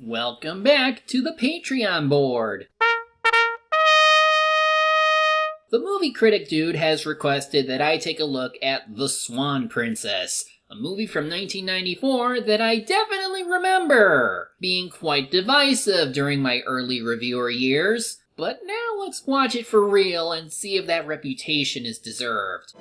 Welcome back to the Patreon board. The movie critic dude has requested that I take a look at The Swan Princess, a movie from 1994 that I definitely remember being quite divisive during my early reviewer years. But now let's watch it for real and see if that reputation is deserved.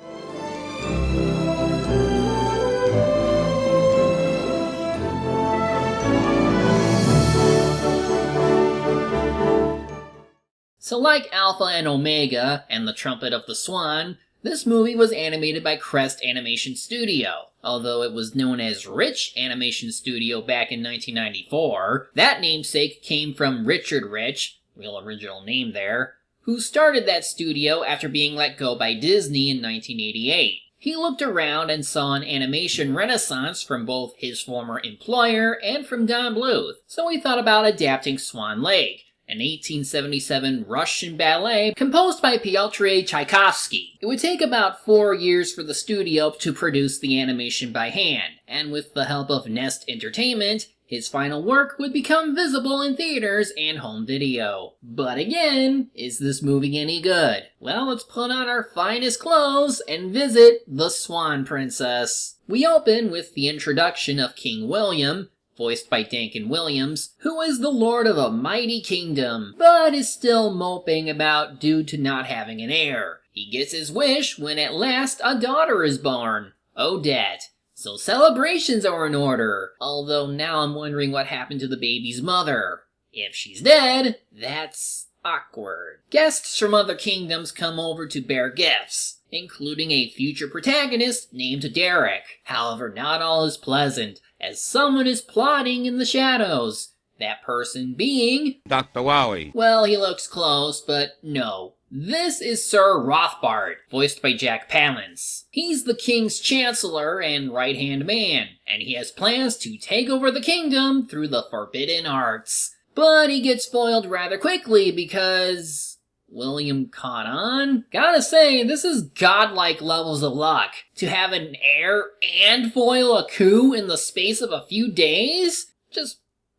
So like Alpha and Omega and the Trumpet of the Swan, this movie was animated by Crest Animation Studio. Although it was known as Rich Animation Studio back in 1994, that namesake came from Richard Rich, real original name there, who started that studio after being let go by Disney in 1988. He looked around and saw an animation renaissance from both his former employer and from Don Bluth, so he thought about adapting Swan Lake, an 1877 Russian ballet composed by Pyotr Tchaikovsky. It would take about 4 years for the studio to produce the animation by hand, and with the help of Nest Entertainment, his final work would become visible in theaters and home video. But again, is this movie any good? Well, let's put on our finest clothes and visit the Swan Princess. We open with the introduction of King William, voiced by Duncan Williams, who is the lord of a mighty kingdom, but is still moping about due to not having an heir. He gets his wish when at last a daughter is born, Odette. So celebrations are in order, although now I'm wondering what happened to the baby's mother. If she's dead, that's awkward. Guests from other kingdoms come over to bear gifts, including a future protagonist named Derek. However, not all is pleasant, as someone is plotting in the shadows. That person being Dr. Wowie. Well, he looks close, but no. This is Sir Rothbart, voiced by Jack Palance. He's the king's chancellor and right-hand man, and he has plans to take over the kingdom through the forbidden arts. But he gets foiled rather quickly because William caught on? Gotta say, this is godlike levels of luck. To have an heir and foil a coup in the space of a few days? Just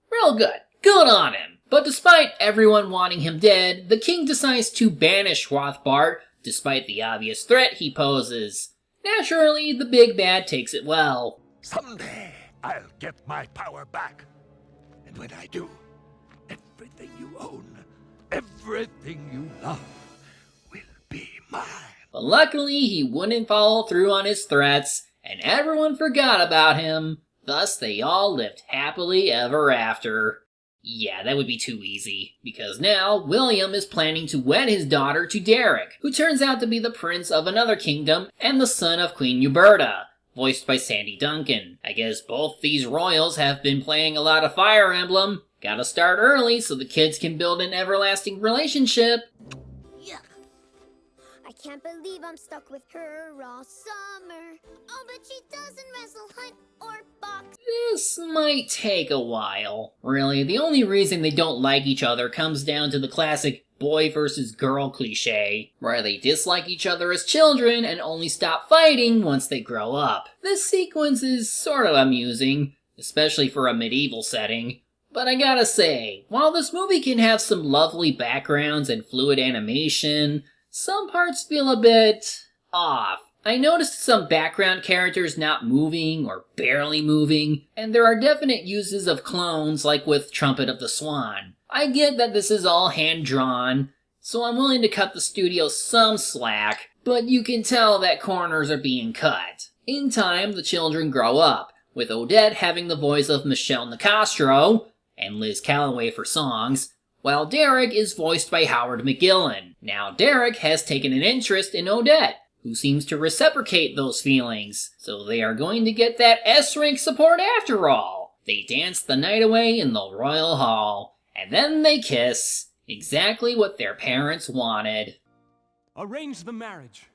real good. Good on him. But despite everyone wanting him dead, the king decides to banish Rothbart, despite the obvious threat he poses. Naturally, the big bad takes it well. Someday, I'll get my power back. And when I do, everything you own, everything you love, will be mine. But luckily, he wouldn't follow through on his threats, and everyone forgot about him. Thus, they all lived happily ever after. Yeah, that would be too easy, because now William is planning to wed his daughter to Derek, who turns out to be the prince of another kingdom and the son of Queen Uberta, voiced by Sandy Duncan. I guess both these royals have been playing a lot of Fire Emblem. Gotta start early so the kids can build an everlasting relationship. Yuck. I can't believe I'm stuck with her all summer. Oh, but she doesn't wrestle, hunt, or box. This might take a while. Really, the only reason they don't like each other comes down to the classic boy versus girl cliche, where they dislike each other as children and only stop fighting once they grow up. This sequence is sort of amusing, especially for a medieval setting. But I gotta say, while this movie can have some lovely backgrounds and fluid animation, some parts feel a bit off. I noticed some background characters not moving or barely moving, and there are definite uses of clones like with Trumpet of the Swan. I get that this is all hand-drawn, so I'm willing to cut the studio some slack, but you can tell that corners are being cut. In time, the children grow up, with Odette having the voice of Michelle Nicastro, and Liz Calloway for songs, while Derek is voiced by Howard McGillen. Now Derek has taken an interest in Odette, who seems to reciprocate those feelings, so they are going to get that S-rank support after all. They dance the night away in the royal hall, and then they kiss, exactly what their parents wanted. Arrange the marriage.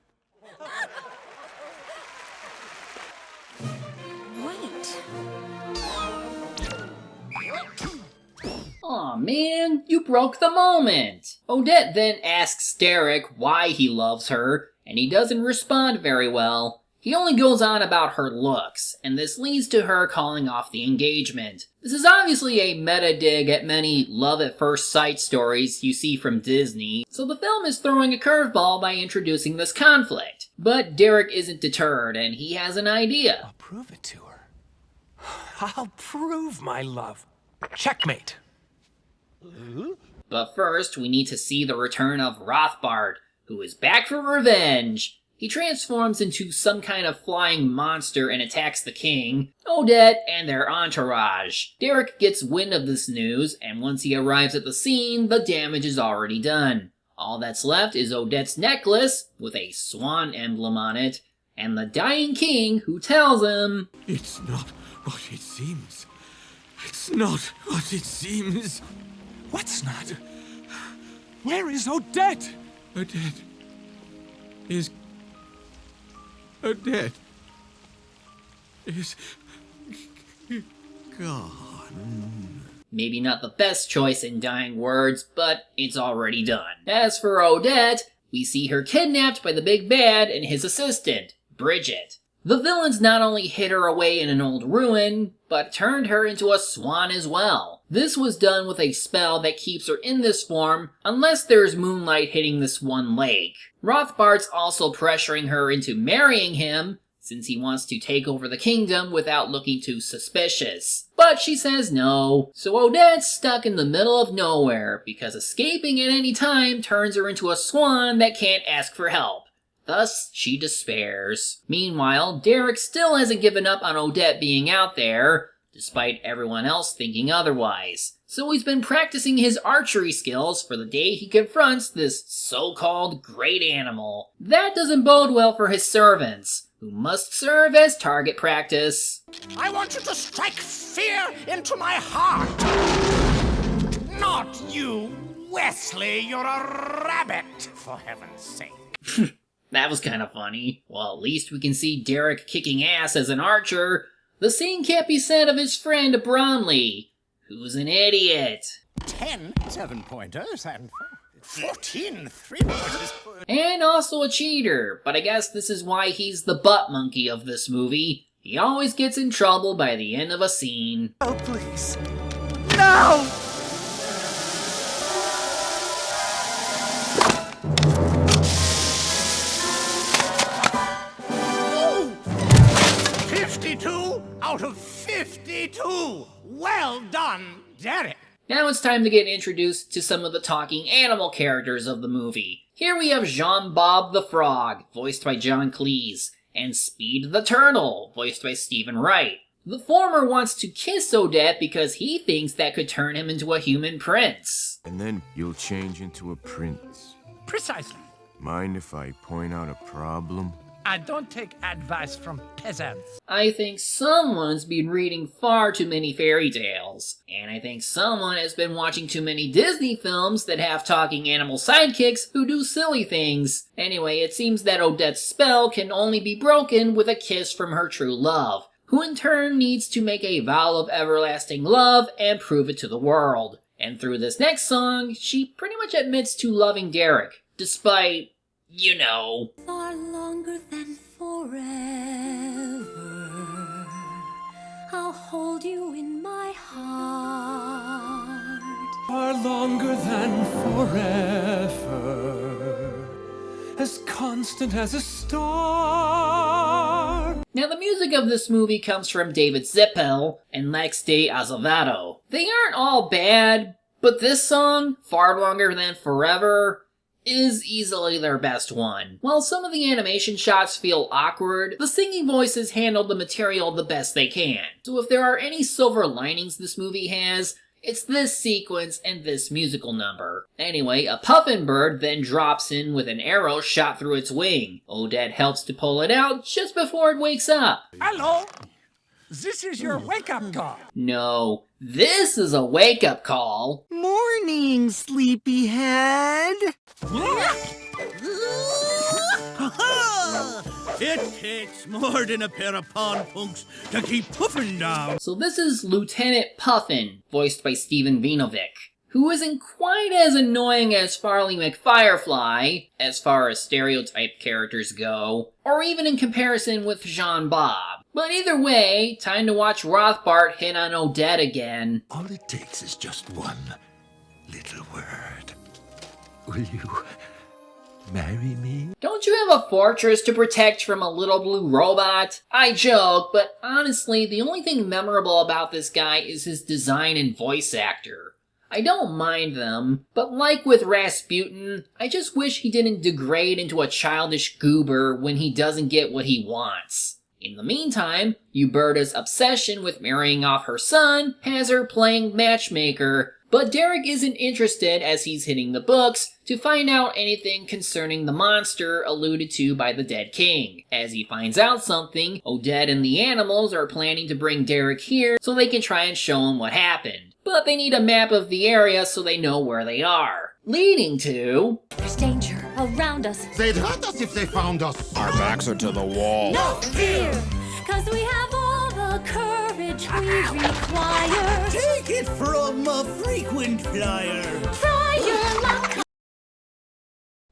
Wait. Aw man, you broke the moment! Odette then asks Derek why he loves her, and he doesn't respond very well. He only goes on about her looks, and this leads to her calling off the engagement. This is obviously a meta dig at many love at first sight stories you see from Disney, so the film is throwing a curveball by introducing this conflict. But Derek isn't deterred, and he has an idea. I'll prove it to her. I'll prove my love. Checkmate. But first, we need to see the return of Rothbart, who is back for revenge. He transforms into some kind of flying monster and attacks the king, Odette, and their entourage. Derek gets wind of this news, and once he arrives at the scene, the damage is already done. All that's left is Odette's necklace, with a swan emblem on it, and the dying king who tells him, It's not what it seems. It's not what it seems. What's not? Where is Odette? Odette is gone. Maybe not the best choice in dying words, but it's already done. As for Odette, we see her kidnapped by the big bad and his assistant, Bridget. The villains not only hid her away in an old ruin, but turned her into a swan as well. This was done with a spell that keeps her in this form unless there's moonlight hitting this one lake. Rothbart's also pressuring her into marrying him, since he wants to take over the kingdom without looking too suspicious. But she says no, so Odette's stuck in the middle of nowhere, because escaping at any time turns her into a swan that can't ask for help. Thus, she despairs. Meanwhile, Derek still hasn't given up on Odette being out there, despite everyone else thinking otherwise. So he's been practicing his archery skills for the day he confronts this so-called great animal. That doesn't bode well for his servants, who must serve as target practice. I want you to strike fear into my heart! Not you, Wesley, you're a rabbit, for heaven's sake. That was kind of funny. Well, at least we can see Derek kicking ass as an archer. The same can't be said of his friend Bromley, who's an idiot. 10 7-pointers and 14 3-pointers. And also a cheater, but I guess this is why he's the butt monkey of this movie. He always gets in trouble by the end of a scene. Oh, please. No! Oh! 52 out of 52! Well done, Derek! Now it's time to get introduced to some of the talking animal characters of the movie. Here we have Jean-Bob the Frog, voiced by John Cleese, and Speed the Turtle, voiced by Stephen Wright. The former wants to kiss Odette because he thinks that could turn him into a human prince. And then you'll change into a prince. Precisely. Mind if I point out a problem? I don't take advice from peasants. I think someone's been reading far too many fairy tales. And I think someone has been watching too many Disney films that have talking animal sidekicks who do silly things. Anyway, it seems that Odette's spell can only be broken with a kiss from her true love, who in turn needs to make a vow of everlasting love and prove it to the world. And through this next song, she pretty much admits to loving Derek, despite, you know. Far longer than forever, I'll hold you in my heart. Far longer than forever, as constant as a star. Now the music of this movie comes from David Zippel and Lex de Azevedo. They aren't all bad, but this song, Far Longer Than Forever, is easily their best one. While some of the animation shots feel awkward, the singing voices handle the material the best they can. So if there are any silver linings this movie has, it's this sequence and this musical number. Anyway, a puffin bird then drops in with an arrow shot through its wing. Odette helps to pull it out just before it wakes up. Hello? This is your wake-up call. No, this is a wake-up call. Morning, sleepyhead. It takes more than a pair of pawn punks to keep Puffin down. So this is Lieutenant Puffin, voiced by Steven Vinovic, who isn't quite as annoying as Farley McFirefly, as far as stereotype characters go, or even in comparison with Jean Bob. But either way, time to watch Rothbart hit on Odette again. All it takes is just one little word. Will you marry me? Don't you have a fortress to protect from a little blue robot? I joke, but honestly, the only thing memorable about this guy is his design and voice actor. I don't mind them, but like with Rasputin, I just wish he didn't degrade into a childish goober when he doesn't get what he wants. In the meantime, Uberta's obsession with marrying off her son has her playing matchmaker, but Derek isn't interested as he's hitting the books to find out anything concerning the monster alluded to by the dead king. As he finds out something, Odette and the animals are planning to bring Derek here so they can try and show him what happened. But they need a map of the area so they know where they are. Leading to... There's danger around us. They'd hurt us if they found us. Our backs are to the wall. No fear, cause we have all the courage we require. Take it from a frequent flyer. Try your luck.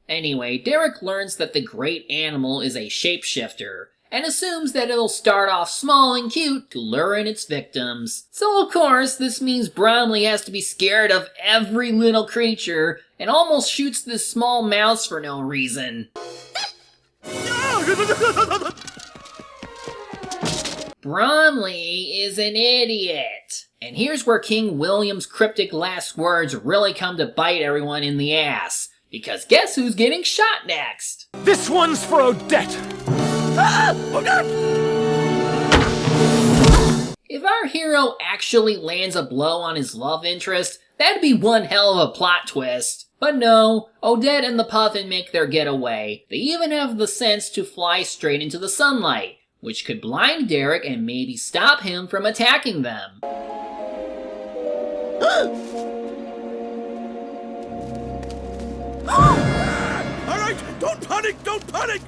Anyway, Derek learns that the great animal is a shapeshifter, and assumes that it'll start off small and cute to lure in its victims. So of course, this means Bromley has to be scared of every little creature, and almost shoots this small mouse for no reason. Bromley is an idiot. And here's where King William's cryptic last words really come to bite everyone in the ass. Because guess who's getting shot next? This one's for Odette! If our hero actually lands a blow on his love interest, that'd be one hell of a plot twist. But no, Odette and the Puffin make their getaway. They even have the sense to fly straight into the sunlight, which could blind Derek and maybe stop him from attacking them. Alright, don't panic, don't panic!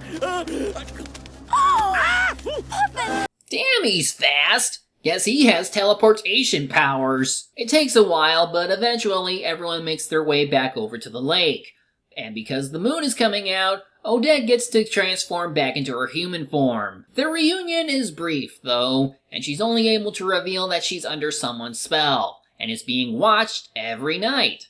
Damn, he's fast! Guess he has teleportation powers. It takes a while, but eventually everyone makes their way back over to the lake. And because the moon is coming out, Odette gets to transform back into her human form. Their reunion is brief, though, and she's only able to reveal that she's under someone's spell, and is being watched every night.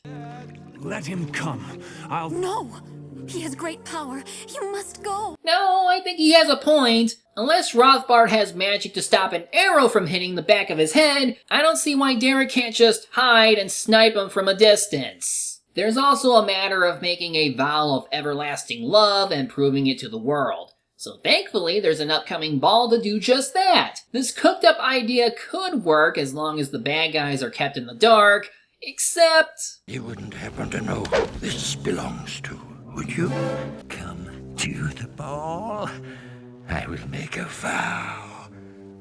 Let him come. I'll... No, he has great power. You must go. No, I think he has a point. Unless Rothbart has magic to stop an arrow from hitting the back of his head, I don't see why Derek can't just hide and snipe him from a distance. There's also a matter of making a vow of everlasting love and proving it to the world. So thankfully, there's an upcoming ball to do just that. This cooked up idea could work as long as the bad guys are kept in the dark, except... You wouldn't happen to know who this belongs to, would you? Come to the ball. I will make a vow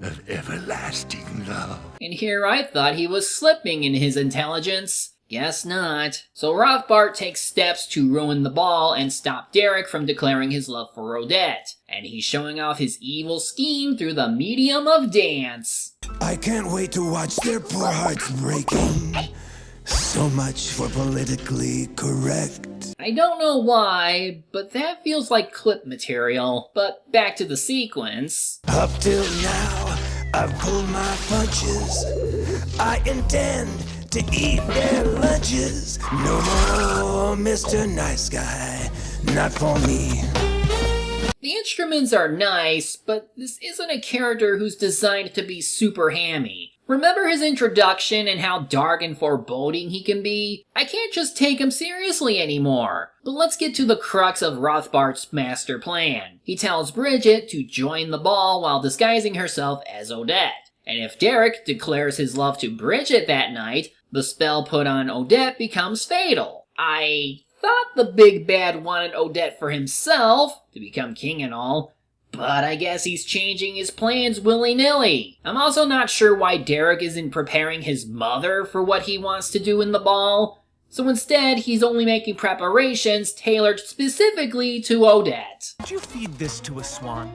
of everlasting love. And here I thought he was slipping in his intelligence. Guess not. So Rothbart takes steps to ruin the ball and stop Derek from declaring his love for Odette. And he's showing off his evil scheme through the medium of dance. I can't wait to watch their poor hearts breaking. So much for politically correct. I don't know why, but that feels like clip material. But back to the sequence. Up till now, I've pulled my punches. I intend to eat their lunches. No more Mr. Nice Guy, not for me. The instruments are nice, but this isn't a character who's designed to be super hammy. Remember his introduction and how dark and foreboding he can be? I can't just take him seriously anymore. But let's get to the crux of Rothbart's master plan. He tells Bridget to join the ball while disguising herself as Odette. And if Derek declares his love to Bridget that night, the spell put on Odette becomes fatal. I thought the big bad wanted Odette for himself, to become king and all, but I guess he's changing his plans willy-nilly. I'm also not sure why Derek isn't preparing his mother for what he wants to do in the ball, so instead he's only making preparations tailored specifically to Odette. Did you feed this to a swan?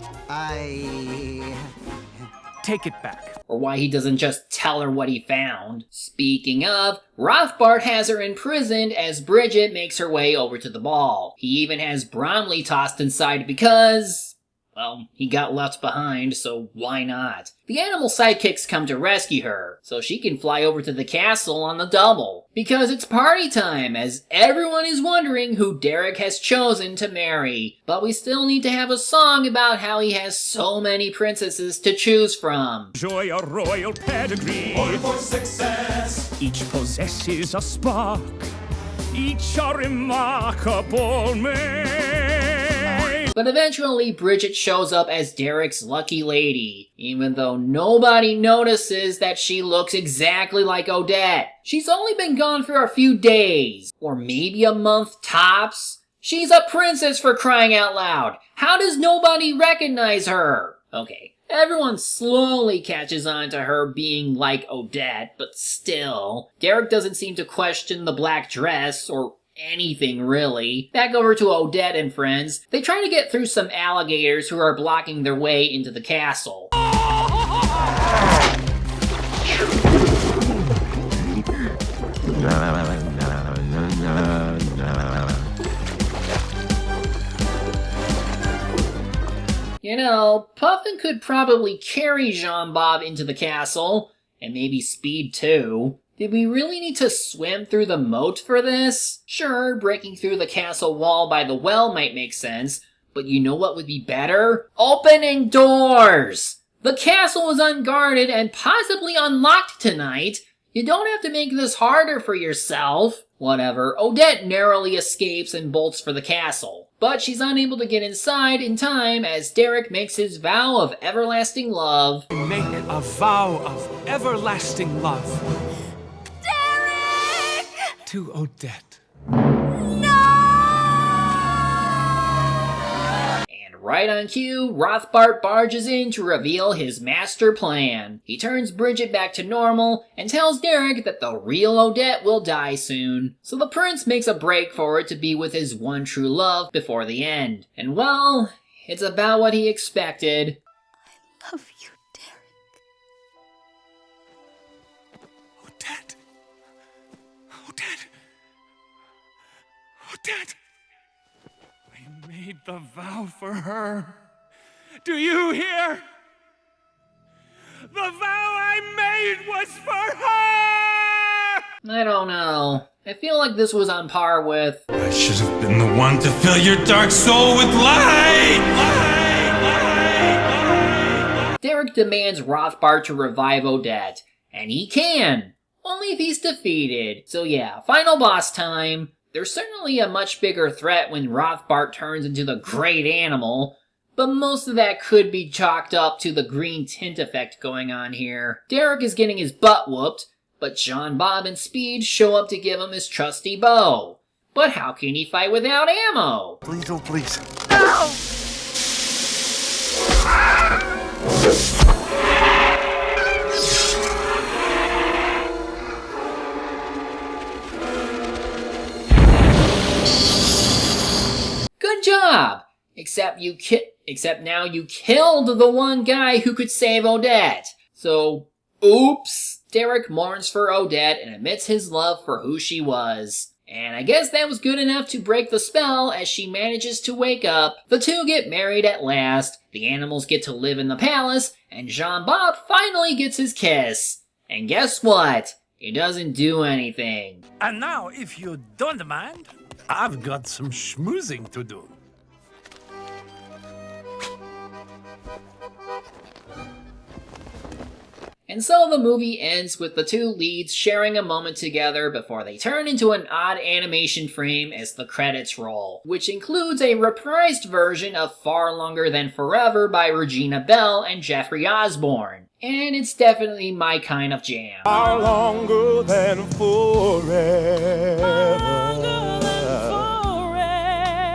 take it back. Or why he doesn't just tell her what he found. Speaking of, Rothbart has her imprisoned as Bridget makes her way over to the ball. He even has Bromley tossed inside because... well, he got left behind, so why not? The animal sidekicks come to rescue her, so she can fly over to the castle on the double. Because it's party time, as everyone is wondering who Derek has chosen to marry. But we still need to have a song about how he has so many princesses to choose from. Enjoy a royal pedigree. All for success. Each possesses a spark. Each a remarkable man. But eventually, Bridget shows up as Derek's lucky lady, even though nobody notices that she looks exactly like Odette. She's only been gone for a few days, or maybe a month tops. She's a princess, for crying out loud. How does nobody recognize her? Okay, everyone slowly catches on to her being like Odette, but still, Derek doesn't seem to question the black dress, or anything really. Back over to Odette and friends. They try to get through some alligators who are blocking their way into the castle. You know, Puffin could probably carry Jean-Bob into the castle, and maybe Speed too. Did we really need to swim through the moat for this? Sure, breaking through the castle wall by the well might make sense, but you know what would be better? Opening doors! The castle was unguarded and possibly unlocked tonight. You don't have to make this harder for yourself. Whatever, Odette narrowly escapes and bolts for the castle. But she's unable to get inside in time as Derek makes his vow of everlasting love. Make it a vow of everlasting love. To Odette. And right on cue, Rothbart barges in to reveal his master plan. He turns Bridget back to normal and tells Derek that the real Odette will die soon. So the prince makes a break for it to be with his one true love before the end. And well, it's about what he expected. I love you, Derek. Odette. Odette. Odette. I made the vow for her. Do you hear? The vow I made was for her! I don't know. I feel like this was on par with... I should have been the one to fill your dark soul with light! Derek demands Rothbart to revive Odette, and he can. Only if he's defeated. So yeah, final boss time. There's certainly a much bigger threat when Rothbart turns into the great animal, but most of that could be chalked up to the green tint effect going on here. Derek is getting his butt whooped, but Jean-Bob and Speed show up to give him his trusty bow. But how can he fight without ammo? Please, oh please. No! Good job! Except now you killed the one guy who could save Odette. So, oops. Derek mourns for Odette and admits his love for who she was. And I guess that was good enough to break the spell as she manages to wake up. The two get married at last, the animals get to live in the palace, and Jean-Bob finally gets his kiss. And guess what? It doesn't do anything. And now, if you don't mind, I've got some schmoozing to do. And so the movie ends with the two leads sharing a moment together before they turn into an odd animation frame as the credits roll, which includes a reprised version of Far Longer Than Forever by Regina Belle and Jeffrey Osborne. And it's definitely my kind of jam. Far longer than forever.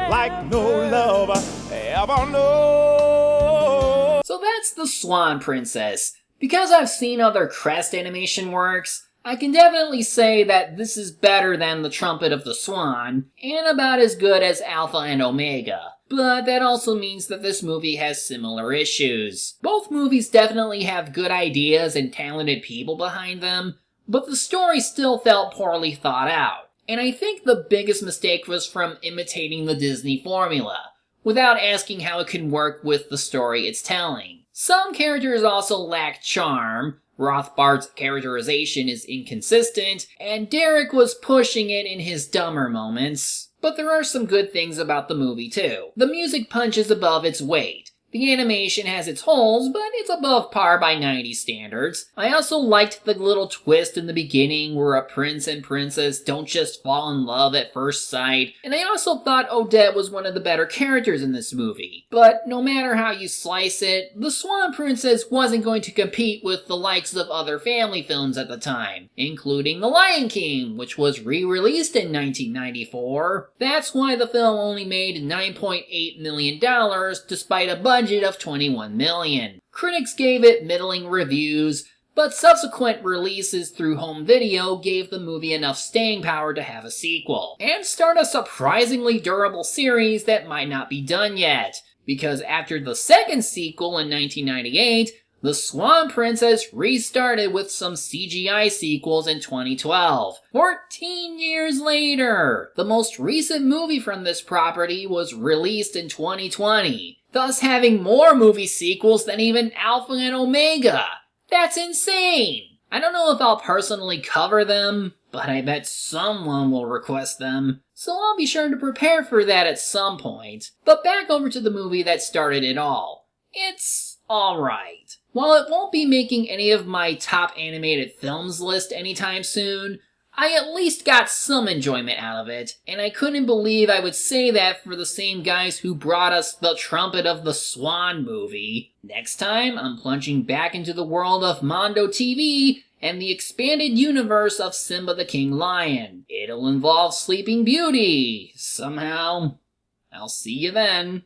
Like no love I ever know. So that's the Swan Princess. Because I've seen other Crest Animation works, I can definitely say that this is better than The Trumpet of the Swan, and about as good as Alpha and Omega. But that also means that this movie has similar issues. Both movies definitely have good ideas and talented people behind them, but the story still felt poorly thought out. And I think the biggest mistake was from imitating the Disney formula, without asking how it can work with the story it's telling. Some characters also lack charm. Rothbart's characterization is inconsistent, and Derek was pushing it in his dumber moments. But there are some good things about the movie too. The music punches above its weight. The animation has its holes, but it's above par by 90s standards. I also liked the little twist in the beginning where a prince and princess don't just fall in love at first sight, and I also thought Odette was one of the better characters in this movie. But no matter how you slice it, the Swan Princess wasn't going to compete with the likes of other family films at the time, including The Lion King, which was re-released in 1994. That's why the film only made $9.8 million despite a budget of $21 million. Critics gave it middling reviews, but subsequent releases through home video gave the movie enough staying power to have a sequel, and start a surprisingly durable series that might not be done yet, because after the second sequel in 1998, The Swan Princess restarted with some CGI sequels in 2012, 14 years later. The most recent movie from this property was released in 2020, thus having more movie sequels than even Alpha and Omega. That's insane! I don't know if I'll personally cover them, but I bet someone will request them, so I'll be sure to prepare for that at some point. But back over to the movie that started it all. It's alright. While it won't be making any of my top animated films list anytime soon, I at least got some enjoyment out of it, and I couldn't believe I would say that for the same guys who brought us The Trumpet of the Swan movie. Next time, I'm plunging back into the world of Mondo TV and the expanded universe of Simba the King Lion. It'll involve Sleeping Beauty, somehow. I'll see you then.